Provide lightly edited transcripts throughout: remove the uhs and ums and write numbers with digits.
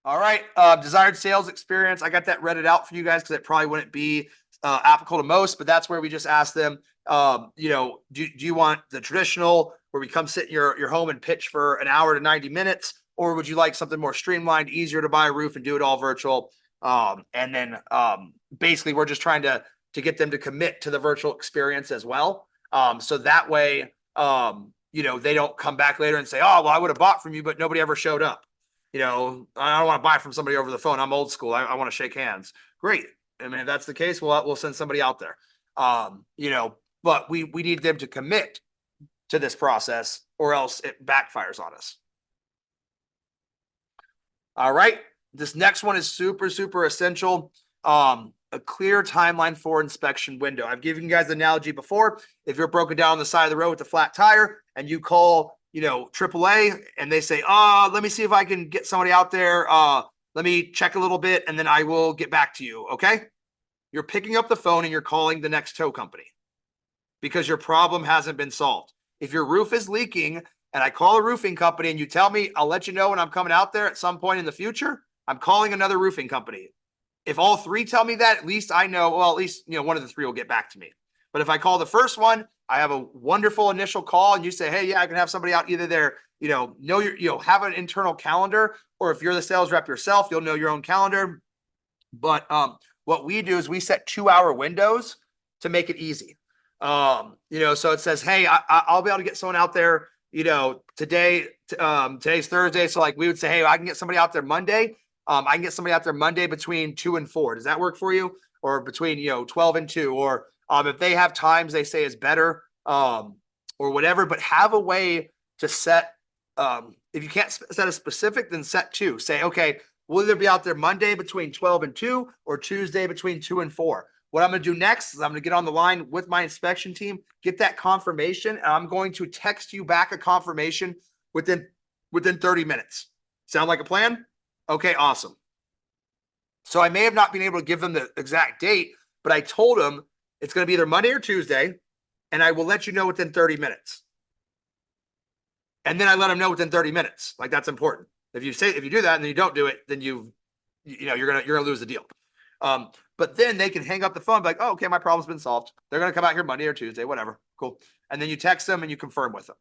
All right. Desired sales experience. I got that redded out for you guys because it probably wouldn't be applicable to most, but that's where we just ask them, do you want the traditional where we come sit in your home and pitch for an hour to 90 minutes? Or would you like something more streamlined, easier to buy a roof and do it all virtual? And then basically we're just trying to get them to commit to the virtual experience as well. So that way, they don't come back later and say, oh, well, I would have bought from you, but nobody ever showed up. I don't want to buy from somebody over the phone. I'm old school. I want to shake hands. Great. I mean, if that's the case, we'll send somebody out there. But we need them to commit to this process or else it backfires on us. All right. This next one is super, super essential. A clear timeline for inspection window. I've given you guys the analogy before. If you're broken down on the side of the road with a flat tire and you call, AAA and they say, let me see if I can get somebody out there. Let me check a little bit and then I will get back to you. Okay. You're picking up the phone and you're calling the next tow company because your problem hasn't been solved. If your roof is leaking and I call a roofing company and you tell me, I'll let you know when I'm coming out there at some point in the future, I'm calling another roofing company. If all three tell me that, at least I know, well, at least, one of the three will get back to me. But if I call the first one, I have a wonderful initial call and you say, hey, yeah, I can have somebody out either there, have an internal calendar, or if you're the sales rep yourself, you'll know your own calendar. But what we do is we set 2-hour windows to make it easy. So it says, hey, I'll be able to get someone out there, today's Thursday. So like we would say, hey, I can get somebody out there Monday. I can get somebody out there Monday between 2 and 4. Does that work for you? Or between, 12 and 2, or if they have times they say is better, or whatever, but have a way to set, if you can't set a specific, then set 2. Say, okay, we'll either be out there Monday between 12 and 2 or Tuesday between 2 and 4. What I'm going to do next is I'm going to get on the line with my inspection team, get that confirmation, and I'm going to text you back a confirmation within 30 minutes. Sound like a plan? Okay, awesome. So I may have not been able to give them the exact date, but I told them it's going to be either Monday or Tuesday, and I will let you know within 30 minutes. And then I let them know within 30 minutes. Like, that's important. If you do that and then you don't do it, then you're gonna lose the deal. But then they can hang up the phone, be like, oh, okay, my problem's been solved. They're gonna come out here Monday or Tuesday, whatever. Cool. And then you text them and you confirm with them.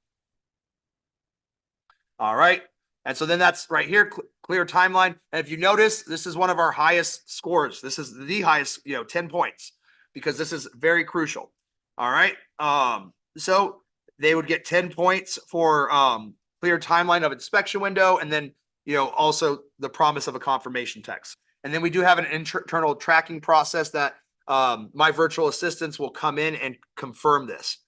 All right. And so then that's right here, clear timeline. And if you notice, this is one of our highest scores. This is the highest, 10 points, because this is very crucial. All right. So they would get 10 points for clear timeline of inspection window. And then, also the promise of a confirmation text. And then we do have an internal tracking process that my virtual assistants will come in and confirm this.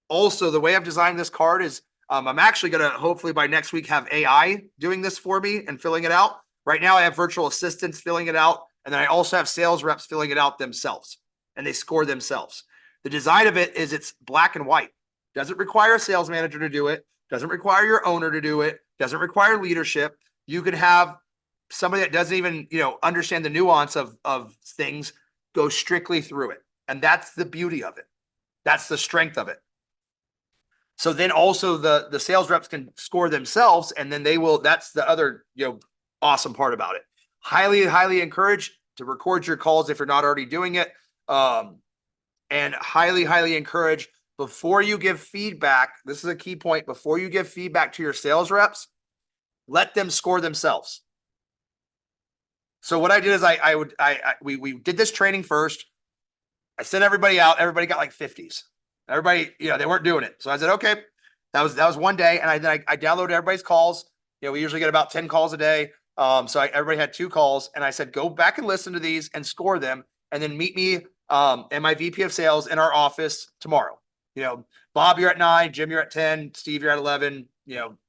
Also, the way I've designed this card is I'm actually going to hopefully by next week have AI doing this for me and filling it out. Right now I have virtual assistants filling it out. And then I also have sales reps filling it out themselves, and they score themselves. The design of it is it's black and white. Doesn't require a sales manager to do it. Doesn't require your owner to do it. Doesn't require leadership. You could have somebody that doesn't even, understand the nuance of things go strictly through it. And that's the beauty of it. That's the strength of it. So then also the sales reps can score themselves, and then that's the other, awesome part about it. Highly, highly encourage to record your calls if you're not already doing it. And highly, highly encourage before you give feedback. This is a key point. Before you give feedback to your sales reps, let them score themselves. So what I did is we did this training first. I sent everybody out. Everybody got like 50s. Everybody, they weren't doing it. So I said, okay, that was one day. And I downloaded everybody's calls. We usually get about 10 calls a day. So everybody had 2 calls, and I said, go back and listen to these and score them. And then meet me and my VP of sales in our office tomorrow. Bob, you're at 9, Jim, you're at 10, Steve, you're at 11,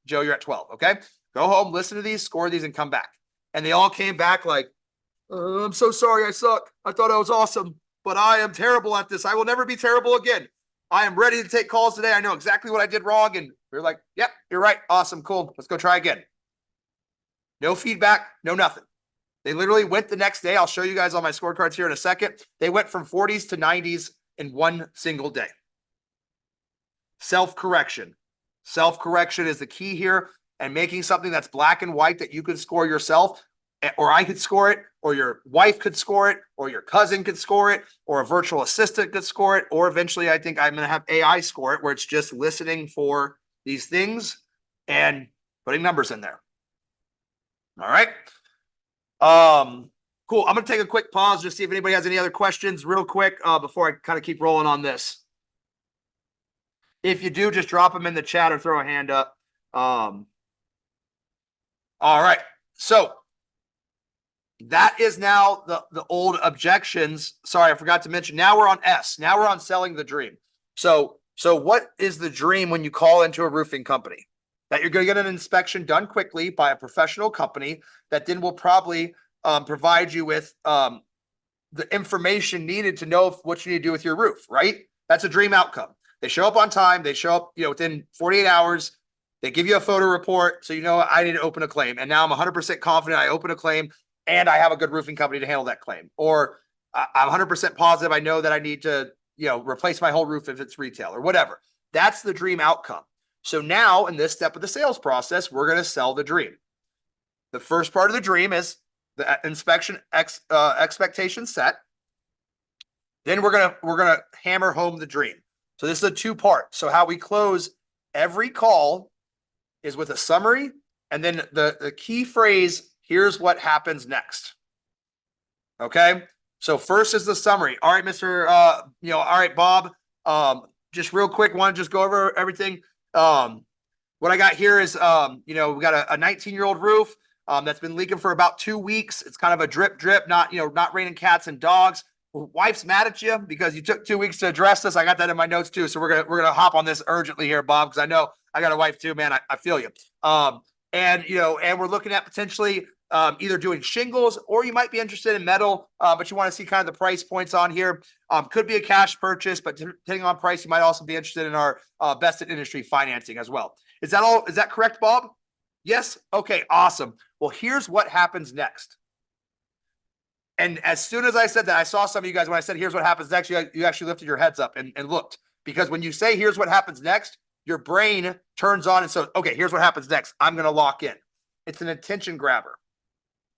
Joe, you're at 12. Okay. Go home, listen to these, score these, and come back. And they all came back like, I'm so sorry. I suck. I thought I was awesome, but I am terrible at this. I will never be terrible again. I am ready to take calls today. I know exactly what I did wrong. And we were like, yep, you're right. Awesome. Cool. Let's go try again. No feedback, no nothing. They literally went the next day. I'll show you guys on my scorecards here in a second. They went from 40s to 90s in one single day. Self-correction. Self-correction is the key here, and making something that's black and white that you can score yourself or I could score it, or your wife could score it, or your cousin could score it, or a virtual assistant could score it, or eventually I think I'm going to have AI score it, where it's just listening for these things and putting numbers in there. All right. Cool. I'm going to take a quick pause just see if anybody has any other questions real quick before I kind of keep rolling on this. If you do, just drop them in the chat or throw a hand up. All right. So that is now the old objections. Sorry, I forgot to mention. Now we're on S. Now we're on selling the dream. So what is the dream when you call into a roofing company? That you're going to get an inspection done quickly by a professional company that then will probably provide you with the information needed to know what you need to do with your roof, right? That's a dream outcome. They show up on time. They show up, within 48 hours. They give you a photo report. So, I need to open a claim. And now I'm 100% confident I open a claim and I have a good roofing company to handle that claim. Or I'm 100% positive I know that I need to, replace my whole roof if it's retail or whatever. That's the dream outcome. So now in this step of the sales process, we're going to sell the dream. The first part of the dream is the inspection expectation set. Then we're gonna hammer home the dream. So this is a two-part. So how we close every call is with a summary, and then the key phrase, here's what happens next. Okay. So first is the summary. All right, Mr. All right, Bob. Just real quick, want to just go over everything. What I got here is, we got a 19-year-old roof that's been leaking for about 2 weeks. It's kind of a drip, not raining cats and dogs. Wife's mad at you because you took 2 weeks to address this. I got that in my notes too. So we're gonna hop on this urgently here, Bob, because I know I got a wife too, man. I feel you. And we're looking at potentially either doing shingles, or you might be interested in metal, but you want to see kind of the price points on here. Could be a cash purchase, but depending on price, you might also be interested in our best in industry financing as well. Is that all? Is that correct, Bob? Yes. Okay, awesome. Well, here's what happens next. And as soon as I said that, I saw some of you guys, when I said, here's what happens next, you actually lifted your heads up and looked, because when you say, here's what happens next, your brain turns on. And so, okay, here's what happens next. I'm going to lock in. It's an attention grabber.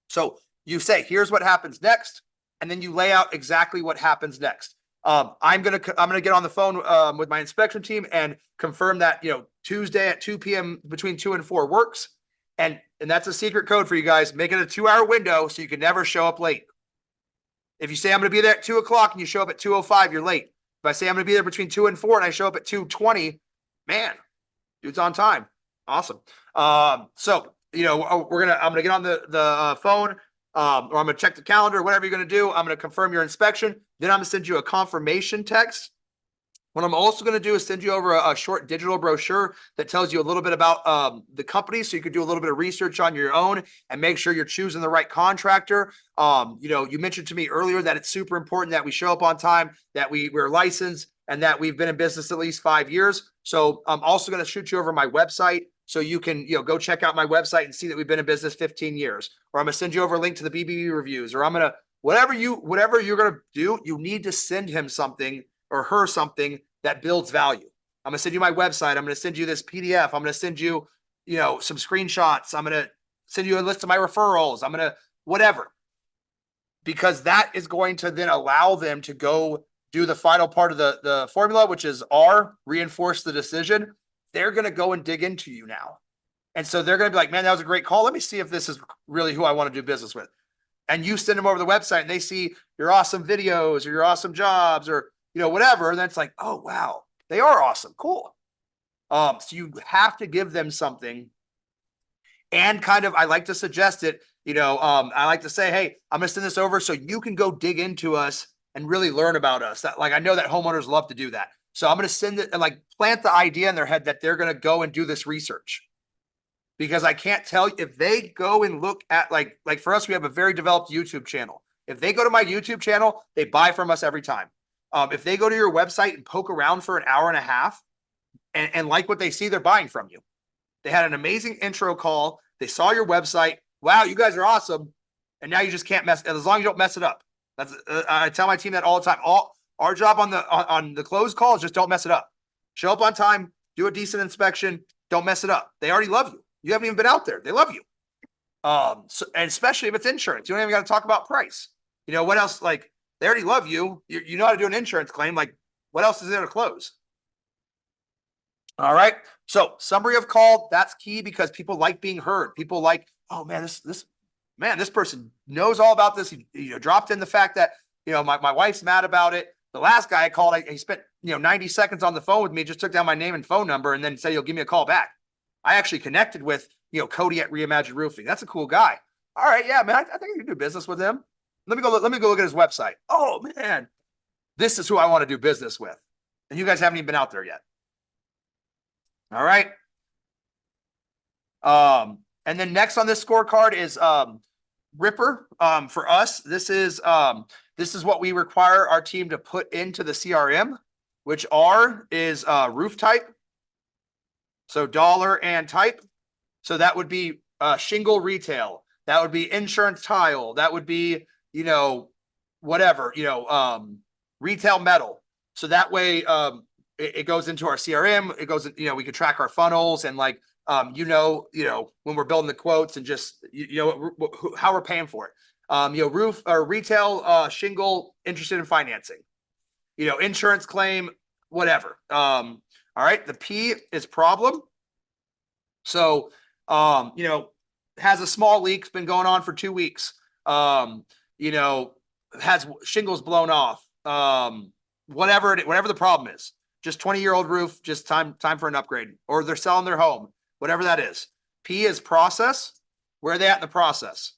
So you say, here's what happens next. And then you lay out exactly what happens next. I'm going to get on the phone with my inspection team and confirm that, Tuesday at 2 p.m. between 2 and 4 works. And that's a secret code for you guys. Make it a 2-hour window so you can never show up late. If you say I'm going to be there at 2 o'clock and you show up at 2:05, you're late. If I say I'm going to be there between 2 and 4 and I show up at 2:20, man, dude's on time. Awesome. So, I'm going to get on the phone, or I'm going to check the calendar, whatever you're going to do. I'm going to confirm your inspection. Then I'm going to send you a confirmation text. What I'm also going to do is send you over a short digital brochure that tells you a little bit about the company, so you can do a little bit of research on your own and make sure you're choosing the right contractor. You mentioned to me earlier that it's super important that we show up on time, that we're licensed, and that we've been in business at least 5 years. So I'm also going to shoot you over my website, so you can go check out my website and see that we've been in business 15 years. Or I'm going to send you over a link to the BBB reviews, or I'm going to whatever you're going to do, you need to send him something or her something that builds value. I'm going to send you my website. I'm going to send you this PDF. I'm going to send you, some screenshots. I'm going to send you a list of my referrals. I'm going to whatever, because that is going to then allow them to go do the final part of the formula, which is R, reinforce the decision. They're going to go and dig into you now. And so they're going to be like, man, that was a great call. Let me see if this is really who I want to do business with. And you send them over the website and they see your awesome videos or your awesome jobs or, whatever. And that's like, oh, wow, they are awesome. Cool. So you have to give them something. And kind of, I like to suggest it, I like to say, hey, I'm going to send this over so you can go dig into us and really learn about us. That, I know that homeowners love to do that. So I'm going to send it and plant the idea in their head that they're going to go and do this research. Because I can't tell you, if they go and look at like for us, we have a very developed YouTube channel. If they go to my YouTube channel, they buy from us every time. If they go to your website and poke around for an hour and a half and like what they see, they're buying from you. They had an amazing intro call. They saw your website. Wow, you guys are awesome. And now you just can't mess, as long as you don't mess it up. That's I tell my team that all the time. Our job on the closed call is just don't mess it up. Show up on time, do a decent inspection, don't mess it up. They already love you. You haven't even been out there. They love you. So, and especially if it's insurance, you don't even got to talk about price. You know, what else? Like, they already love you. You know how to do an insurance claim. Like, what else is there to close? All right. So summary of call, that's key because people like being heard. People like, oh man, this person knows all about this. He dropped in the fact that, my wife's mad about it. The last guy I called, he spent, 90 seconds on the phone with me, just took down my name and phone number and then said, he'll give me a call back. I actually connected with, Cody at Reimagined Roofing. That's a cool guy. All right. Yeah, man. I think I can do business with him. Let me go look at his website. Oh man, this is who I want to do business with. And you guys haven't even been out there yet. All right. And then next on this scorecard is Ripper. For us, this is what we require our team to put into the CRM, which is roof type. So dollar and type. So that would be shingle retail. That would be insurance tile. That would be, whatever, retail metal. So that way it goes into our CRM. It goes, we could track our funnels and like, when we're building the quotes and just, how we're paying for it. Roof or retail shingle interested in financing, insurance claim, whatever. All right. The P is problem. So, has a small leak, it's been going on for 2 weeks. Has shingles blown off. Whatever the problem is, just 20-year-old roof, just time for an upgrade, or they're selling their home, whatever that is. P is process. Where are they at in the process?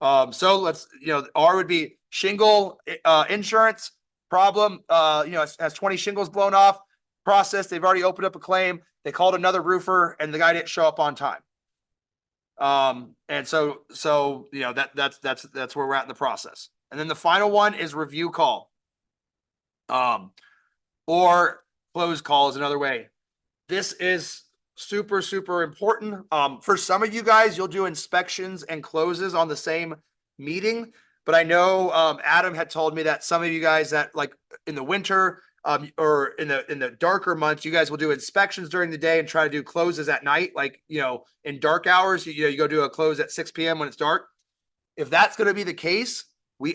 So let's, R would be shingle, insurance problem. Has 20 shingles blown off. Process. They've already opened up a claim. They called another roofer and the guy didn't show up on time. And so that's where we're at in the process. And then the final one is review call. Or close call is another way. This is super, super important. For some of you guys, you'll do inspections and closes on the same meeting. But I know Adam had told me that some of you guys that like in the winter or in the darker months, you guys will do inspections during the day and try to do closes at night. Like, in dark hours, you go do a close at 6 p.m. when it's dark. If that's going to be the case,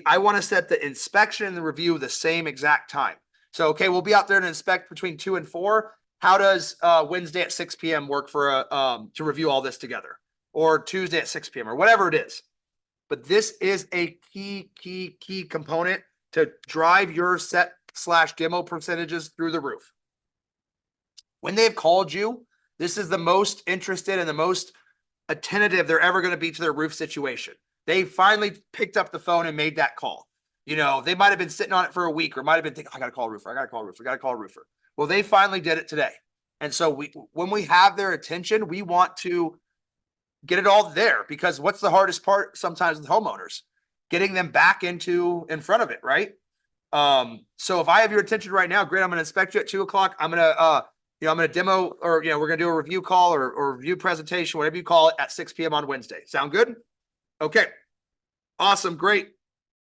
I want to set the inspection and the review the same exact time. So, okay, we'll be out there to inspect between 2 and 4. How does Wednesday at 6 p.m. work for to review all this together, or Tuesday at 6 p.m. or whatever it is? But this is a key component to drive your set/demo percentages through the roof. When they've called you, this is the most interested and the most attentive they're ever going to be to their roof situation. They finally picked up the phone and made that call. They might have been sitting on it for a week or might have been thinking, I got to call a roofer. I got to call a roofer. I got to call a roofer. Well, they finally did it today. And so when we have their attention, we want to get it all there, because what's the hardest part sometimes with homeowners? Getting them back in front of it, right? So if I have your attention right now, great, I'm going to inspect you at 2:00. I'm going to, I'm going to demo, or, we're going to do a review call or review presentation, whatever you call it, at 6 p.m. on Wednesday. Sound good? Okay. Awesome. Great.